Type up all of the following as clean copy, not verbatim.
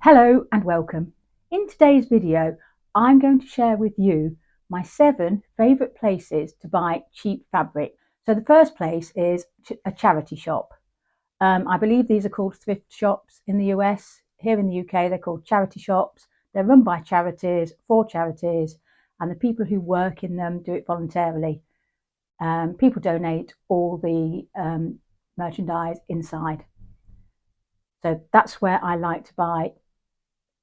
Hello and welcome. In today's video, I'm going to share with you my 7 favourite places to buy cheap fabric. So the first place is a charity shop. I believe these are called thrift shops in the US. Here in the UK, they're called charity shops. They're run by charities, for charities, and the people who work in them do it voluntarily. People donate all the merchandise inside. So that's where I like to buy.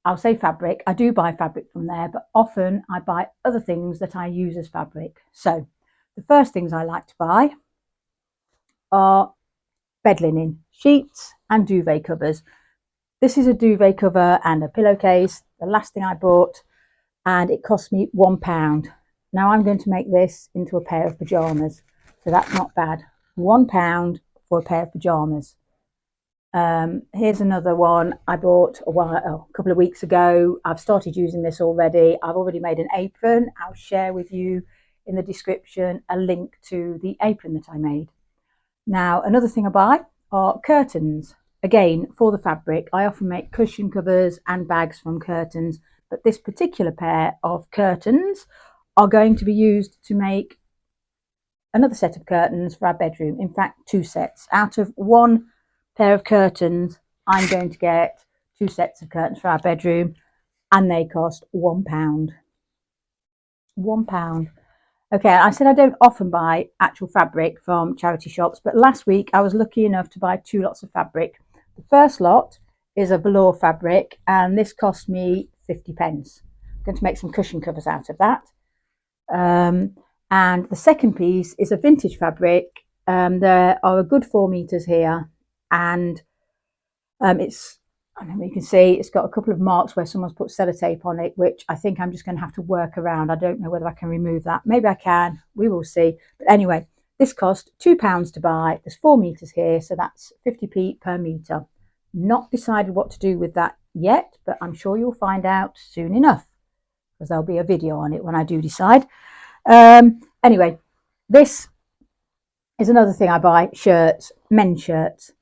I'll say fabric. I do buy fabric from there, but often I buy other things that I use as fabric. So the first things I like to buy are bed linen, sheets and duvet covers. This is a duvet cover and a pillowcase, the last thing I bought, and it cost me £1. Now I'm going to make this into a pair of pyjamas, so that's not bad. £1 for a pair of pyjamas. Here's another one I bought a couple of weeks ago. I've started using this already. I've already made an apron. I'll share with you in the description a link to the apron that I made. Now, another thing I buy are curtains. Again, for the fabric, I often make cushion covers and bags from curtains, but this particular pair of curtains are going to be used to make another set of curtains for our bedroom. In fact, 2 sets. Out of one pair of curtains, I'm going to get 2 sets of curtains for our bedroom, and they cost £1. £1. Okay, I said I don't often buy actual fabric from charity shops, but last week I was lucky enough to buy 2 lots of fabric. The first lot is a velour fabric, and this cost me 50p. I'm going to make some cushion covers out of that. And the second piece is a vintage fabric. There are a good 4 meters here, and I don't know, you can see it's got a couple of marks where someone's put sellotape on it, which I think I'm just going to have to work around. I don't know whether I can remove that. Maybe I can. We will see. But anyway, this cost £2 to buy. There's 4 meters here, so that's 50p per meter. Not decided what to do with that yet, but I'm sure you'll find out soon enough, because there'll be a video on it when I do decide. Anyway, this is another thing I buy: shirts, men's shirts.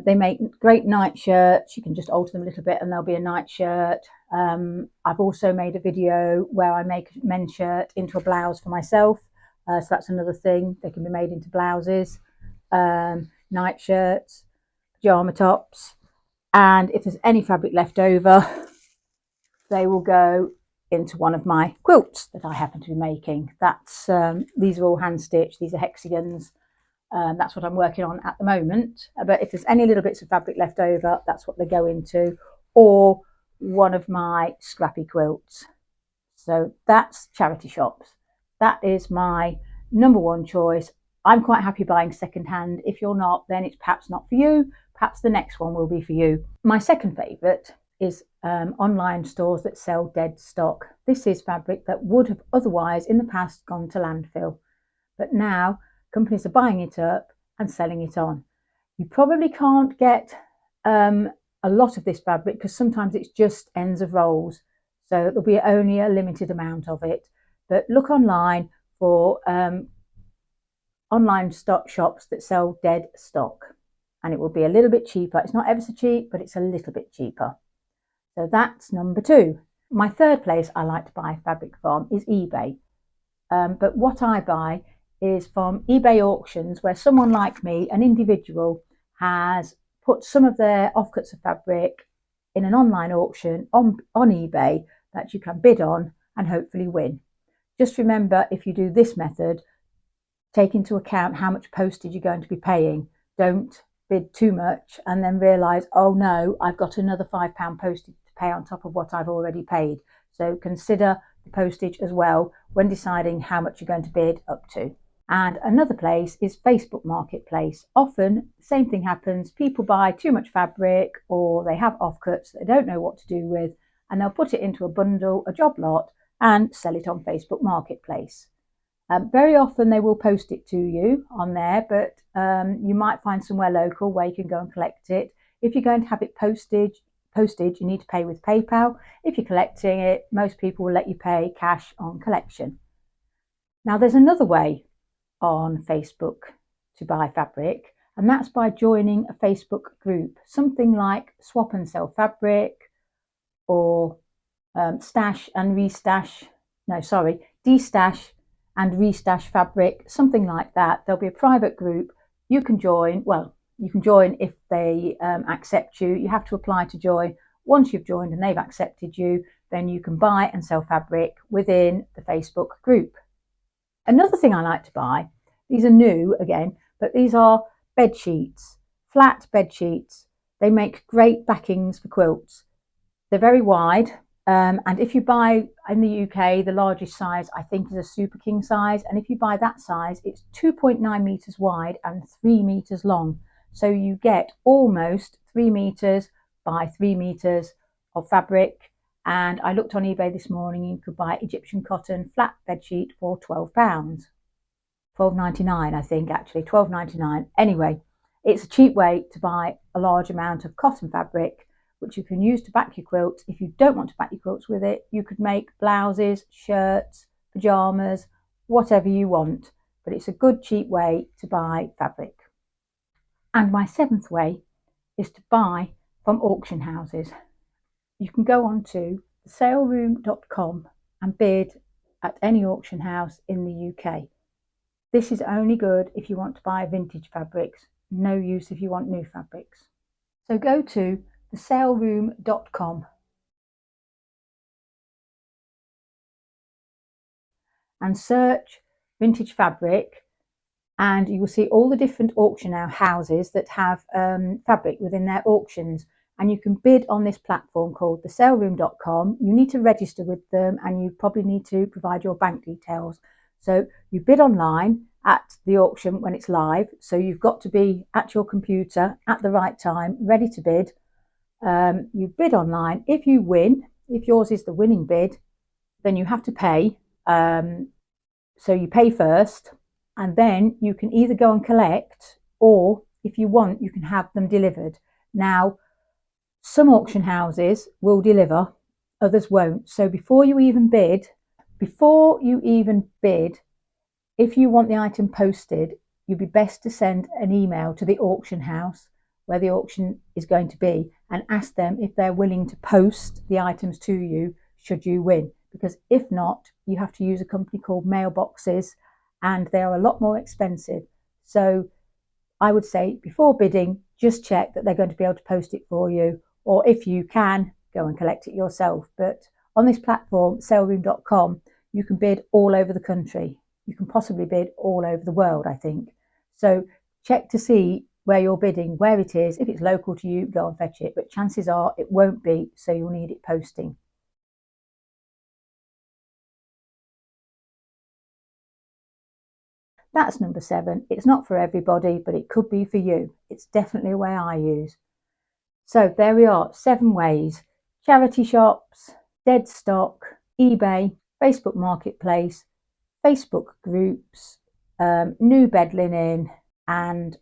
They make great night shirts. You can just alter them a little bit and there'll be a night shirt. I've also made a video where I make a men's shirt into a blouse for myself. So that's another thing. They can be made into blouses, night shirts, pyjama tops. And if there's any fabric left over, they will go into one of my quilts that I happen to be making. That's these are all hand stitched. These are hexagons. That's what I'm working on at the moment. But if there's any little bits of fabric left over, that's what they go into, or one of my scrappy quilts. So that's charity shops. That is my number 1 choice. I'm quite happy buying secondhand. If you're not, then it's perhaps not for you. Perhaps the next one will be for you. My second favourite is online stores that sell dead stock. This is fabric that would have otherwise in the past gone to landfill, but now companies are buying it up and selling it on. You probably can't get a lot of this fabric because sometimes it's just ends of rolls, so there'll be only a limited amount of it. But look online for online stock shops that sell dead stock, and it will be a little bit cheaper. It's not ever so cheap, but it's a little bit cheaper. So that's number 2. My third place I like to buy fabric from is eBay. But what I buy is from eBay auctions, where someone like me, an individual, has put some of their offcuts of fabric in an online auction on eBay that you can bid on and hopefully win. Just remember, if you do this method, take into account how much postage you're going to be paying. Don't bid too much and then realise, oh no, I've got another £5 postage to pay on top of what I've already paid. So consider the postage as well when deciding how much you're going to bid up to. And another place is Facebook Marketplace. Often the same thing happens. People buy too much fabric, or they have offcuts that they don't know what to do with, and they'll put it into a bundle, a job lot, and sell it on Facebook Marketplace. Very often they will post it to you on there, but you might find somewhere local where you can go and collect it. If you're going to have it postage, you need to pay with PayPal. If you're collecting it, most people will let you pay cash on collection. Now there's another way on Facebook to buy fabric, and that's by joining a Facebook group, something like Swap and Sell Fabric, or stash and restash, no, sorry, destash and restash fabric, something like that. There'll be a private group you can join. Well, you can join if they accept you. You have to apply to join. Once you've joined and they've accepted you, then you can buy and sell fabric within the Facebook group. Another thing I like to buy, these are new again, but these are bed sheets, flat bed sheets. They make great backings for quilts. They're very wide, and if you buy in the UK, the largest size I think is a super king size, and if you buy that size, it's 2.9 meters wide and 3 meters long. So you get almost 3 meters by 3 meters of fabric. And I looked on eBay this morning, you could buy Egyptian cotton flat bed sheet for £12. £12.99, I think, actually, £12.99. Anyway, it's a cheap way to buy a large amount of cotton fabric, which you can use to back your quilts. If you don't want to back your quilts with it, you could make blouses, shirts, pyjamas, whatever you want. But it's a good, cheap way to buy fabric. And my 7th way is to buy from auction houses. You can go on to selroom.com and bid at any auction house in the UK. This is only good if you want to buy vintage fabrics, no use if you want new fabrics. So go to selroom.com and search vintage fabric, and you will see all the different auction houses that have fabric within their auctions. And you can bid on this platform called selroom.com. You need to register with them, and you probably need to provide your bank details. So you bid online at the auction when it's live. So you've got to be at your computer at the right time, ready to bid. You bid online. If you win, if yours is the winning bid, then you have to pay. So you pay first, and then you can either go and collect, or if you want, you can have them delivered. Now, some auction houses will deliver, others won't. So before you even bid, if you want the item posted, you'd be best to send an email to the auction house where the auction is going to be and ask them if they're willing to post the items to you should you win. Because if not, you have to use a company called Mailboxes, and they are a lot more expensive. So I would say before bidding, just check that they're going to be able to post it for you, or if you can, go and collect it yourself. But on this platform, selroom.com, you can bid all over the country. You can possibly bid all over the world, I think. So check to see where you're bidding, where it is. If it's local to you, go and fetch it. But chances are it won't be, so you'll need it posting. That's number 7. It's not for everybody, but it could be for you. It's definitely a way I use. So there we are, 7 ways: charity shops, dead stock, eBay, Facebook Marketplace, Facebook groups, new bed linen, and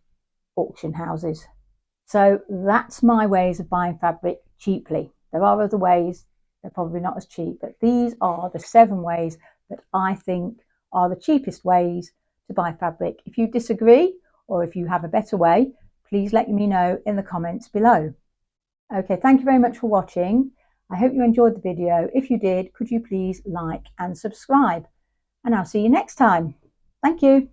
auction houses. So that's my ways of buying fabric cheaply. There are other ways, they're probably not as cheap, but these are the 7 ways that I think are the cheapest ways to buy fabric. If you disagree, or if you have a better way, please let me know in the comments below. Okay, thank you very much for watching. I hope you enjoyed the video. If you did, could you please like and subscribe? And I'll see you next time. Thank you.